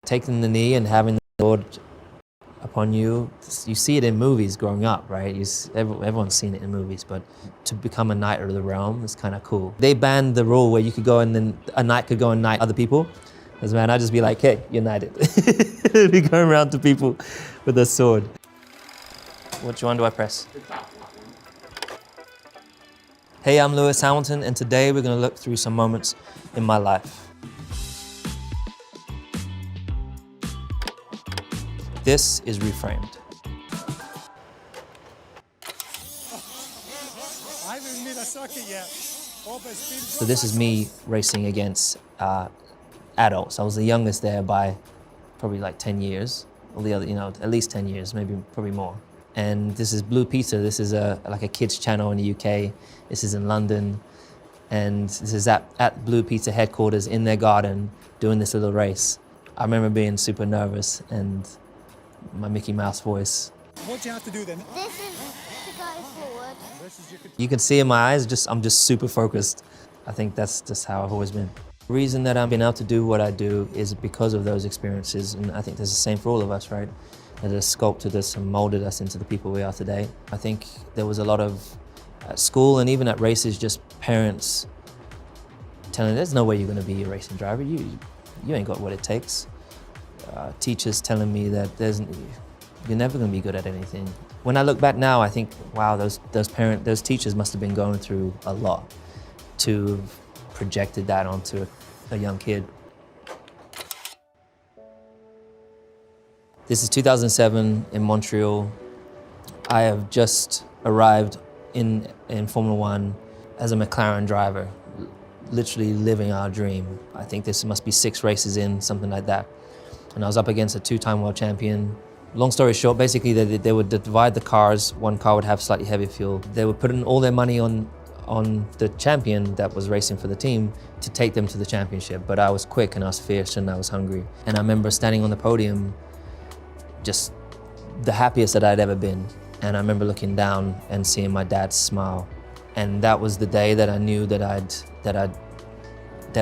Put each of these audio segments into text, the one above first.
Taking the knee and having the sword upon you, you see it in movies growing up, right? Everyone's seen it in movies, but to become a knight of the realm is kind of cool. They banned the rule where you could go and then a knight could go and knight other people. Because man, I'd just be like, hey, you're knighted. Be going around to people with a sword. Which one do I press? Hey, I'm Lewis Hamilton, and today we're going to look through some moments in my life. This is Reframed. I haven't made a circuit yet. So this is me racing against adults. I was the youngest there by probably like 10 years. All the other, at least 10 years, maybe probably more. And this is Blue Peter. This is like a kids channel in the UK. This is in London. And this is at Blue Peter headquarters in their garden doing this little race. I remember being super nervous and my Mickey Mouse voice. What do you have to do then? This is to go forward. You can see in my eyes, I'm just super focused. I think that's just how I've always been. The reason that I've been able to do what I do is because of those experiences, and I think that's the same for all of us, right? That has sculpted us and molded us into the people we are today. I think there was a lot of, at school and even at races, just parents telling, there's no way you're gonna be a racing driver. You ain't got what it takes. Teachers telling me that you're never gonna be good at anything. When I look back now, I think, wow, those teachers must have been going through a lot to have projected that onto a young kid. This is 2007 in Montreal. I have just arrived in Formula One as a McLaren driver, literally living our dream. I think this must be 6 races in, something like that. And I was up against a 2-time world champion. Long story short, basically they would divide the cars. One car would have slightly heavier fuel. They would put in all their money on the champion that was racing for the team to take them to the championship. But I was quick and I was fierce and I was hungry. And I remember standing on the podium, just the happiest that I'd ever been. And I remember looking down and seeing my dad smile. And that was the day that I knew that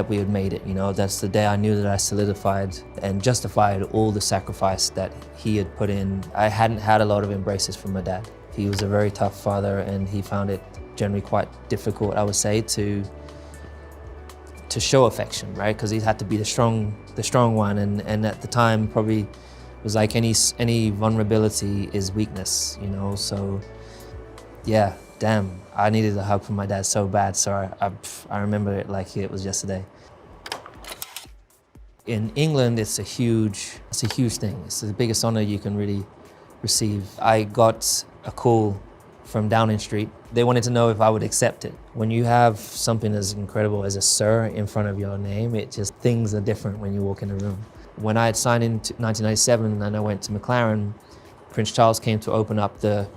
we had made it, That's the day I knew that I solidified and justified all the sacrifice that he had put in. I hadn't had a lot of embraces from my dad. He was a very tough father and he found it generally quite difficult, I would say, to show affection, right? Because he had to be the strong one, and at the time probably was like any vulnerability is weakness, So yeah, damn, I needed a hug from my dad so bad. So I remember it like it was yesterday. In England, it's a huge thing. It's the biggest honor you can really receive. I got a call from Downing Street. They wanted to know if I would accept it. When you have something as incredible as a sir in front of your name, things are different when you walk in a room. When I had signed in 1997 and I went to McLaren, Prince Charles came to open up the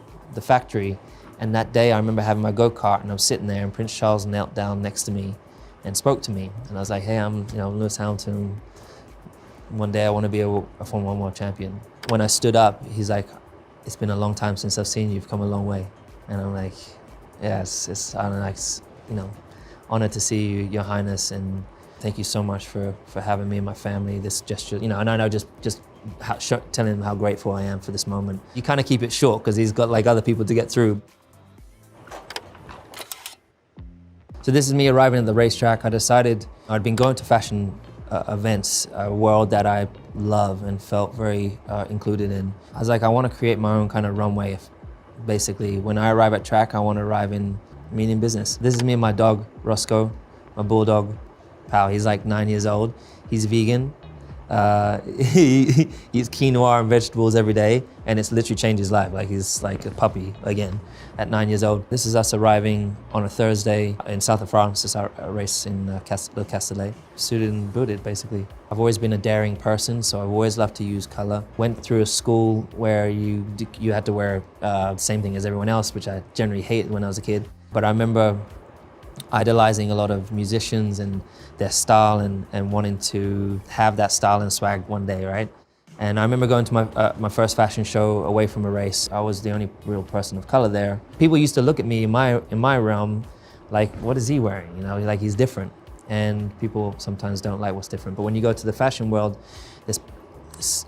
factory. And that day I remember having my go-kart and I was sitting there and Prince Charles knelt down next to me and spoke to me. And I was like, hey, I'm Lewis Hamilton. One day I want to be a Formula 1 world champion. When I stood up, he's like, it's been a long time since I've seen you, you've come a long way. And I'm like, yeah, it's honored to see you, Your Highness, and thank you so much for having me and my family. This gesture, and I know just telling him how grateful I am for this moment. You kind of keep it short because he's got like other people to get through. So this is me arriving at the racetrack. I decided I'd been going to fashion events, a world that I love and felt very included in. I was like, I want to create my own kind of runway. Basically, when I arrive at track, I want to arrive in meaning business. This is me and my dog, Roscoe, my bulldog, pal. He's like 9 years old. He's vegan. He eats quinoa and vegetables every day, and it's literally changed his life. Like he's like a puppy again at 9 years old. This is us arriving on a Thursday in south of France. It's our race in Le Castellet. Suited and booted, basically. I've always been a daring person, so I've always loved to use color. Went through a school where you had to wear the same thing as everyone else, which I generally hated when I was a kid. But I remember idolizing a lot of musicians and their style and wanting to have that style and swag one day, right? And I remember going to my first fashion show away from a race. I was the only real person of color there. People used to look at me in my realm like, what is he wearing? Like he's different. And people sometimes don't like what's different. But when you go to the fashion world, there's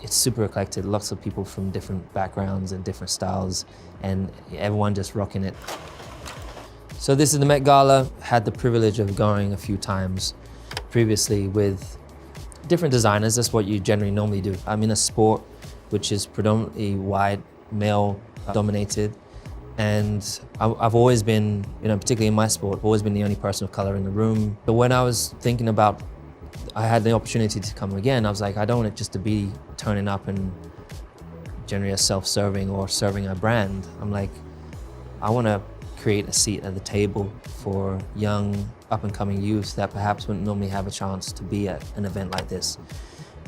it's super eclectic. Lots of people from different backgrounds and different styles, and everyone just rocking it. So this is the Met Gala. Had the privilege of going a few times previously with different designers. That's what you generally normally do. I'm in a sport which is predominantly white, male dominated. And I've always been, particularly in my sport, always been the only person of color in the room. But when I was thinking about, I had the opportunity to come again, I was like, I don't want it just to be turning up and generally a self-serving or serving a brand. I'm like, I want to create a seat at the table for young, up-and-coming youth that perhaps wouldn't normally have a chance to be at an event like this.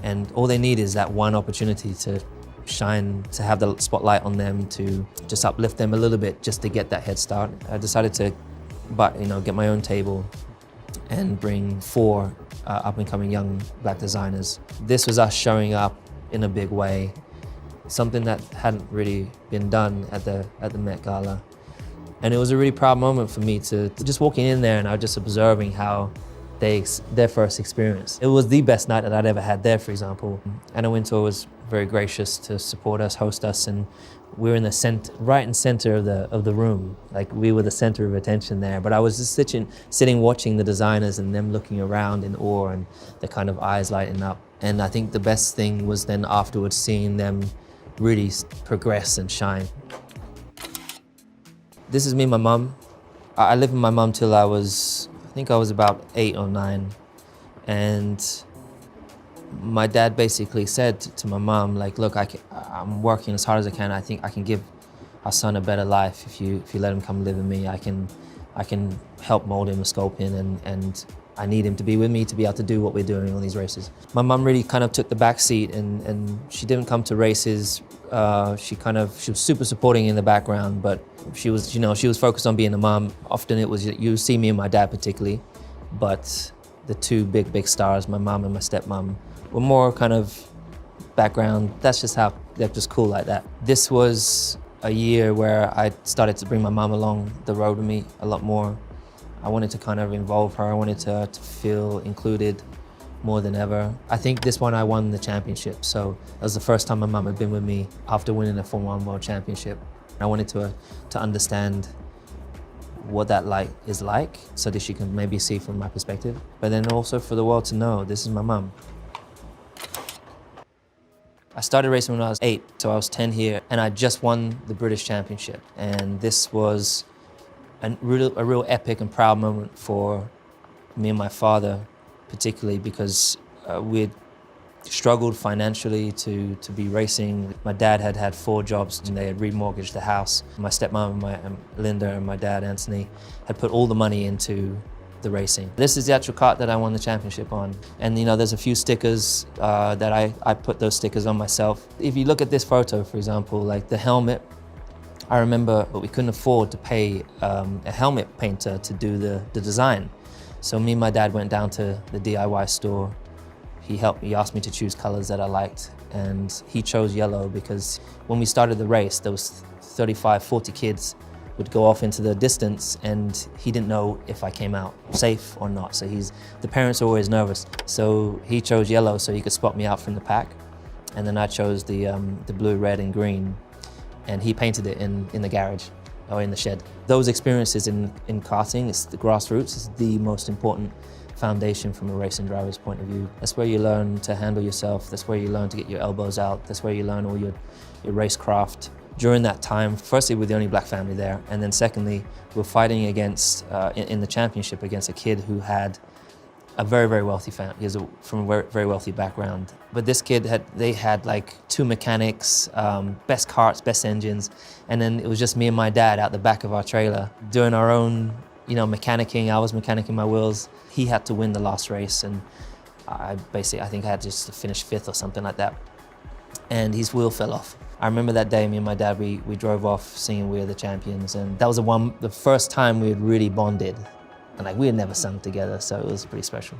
And all they need is that one opportunity to shine, to have the spotlight on them, to just uplift them a little bit, just to get that head start. I decided to get my own table and bring 4 up-and-coming young black designers. This was us showing up in a big way, something that hadn't really been done at the Met Gala. And it was a really proud moment for me to just walking in there, and I was just observing how their first experience. It was the best night that I'd ever had there, for example. Anna Wintour was very gracious to support us, host us, and we were in the center, right in center of the room. Like, we were the center of attention there. But I was just sitting watching the designers and them looking around in awe and the kind of eyes lighting up. And I think the best thing was then afterwards seeing them really progress and shine. This is me and my mum. I lived with my mum till I think I was about 8 or 9. And my dad basically said to my mom, like, look, I'm working as hard as I can. I think I can give our son a better life if you let him come live with me. I can help mold him, sculpt him, and I need him to be with me to be able to do what we're doing on these races. My mom really kind of took the back seat, and she didn't come to races. She was super supporting in the background, but she was focused on being a mom. Often it was, you see me and my dad particularly, but the 2 big stars, my mom and my stepmom, were more kind of background. That's just how, they're just cool like that. This was a year where I started to bring my mom along the road with me a lot more. I wanted to kind of involve her. I wanted her to feel included more than ever. I think this one I won the championship, so that was the first time my mum had been with me after winning the Formula 1 World Championship. I wanted to understand what that is like, so that she can maybe see from my perspective, but then also for the world to know this is my mum. I started racing when I was 8, so I was 10 here, and I just won the British Championship. And this was a real epic and proud moment for me and my father, particularly because we had struggled financially to be racing. My dad had 4 jobs, and they had remortgaged the house. My stepmom, Linda, and my dad, Anthony, had put all the money into the racing. This is the actual kart that I won the championship on. And there's a few stickers that I put those stickers on myself. If you look at this photo, for example, like the helmet, I remember we couldn't afford to pay a helmet painter to do the design. So me and my dad went down to the DIY store. He asked me to choose colors that I liked, and he chose yellow because when we started the race, there was 35, 40 kids would go off into the distance, and he didn't know if I came out safe or not. So the parents are always nervous. So he chose yellow so he could spot me out from the pack. And then I chose the blue, red, and green, and he painted it in the garage or in the shed. Those experiences in karting, it's the grassroots, is the most important foundation from a racing driver's point of view. That's where you learn to handle yourself. That's where you learn to get your elbows out. That's where you learn all your racecraft. During that time, firstly, we're the only black family there, and then secondly, we're fighting against, in the championship, against a kid who had a very, very wealthy family. He was from a very, very wealthy background. But this kid had like 2 mechanics, best karts, best engines, and then it was just me and my dad out the back of our trailer doing our own, mechanicking. I was mechanicking my wheels. He had to win the last race, and I think I had just to finish 5th or something like that. And his wheel fell off. I remember that day, me and my dad, we drove off singing "We're the Champions," and that was the first time we had really bonded. And we had never sung together, so it was pretty special.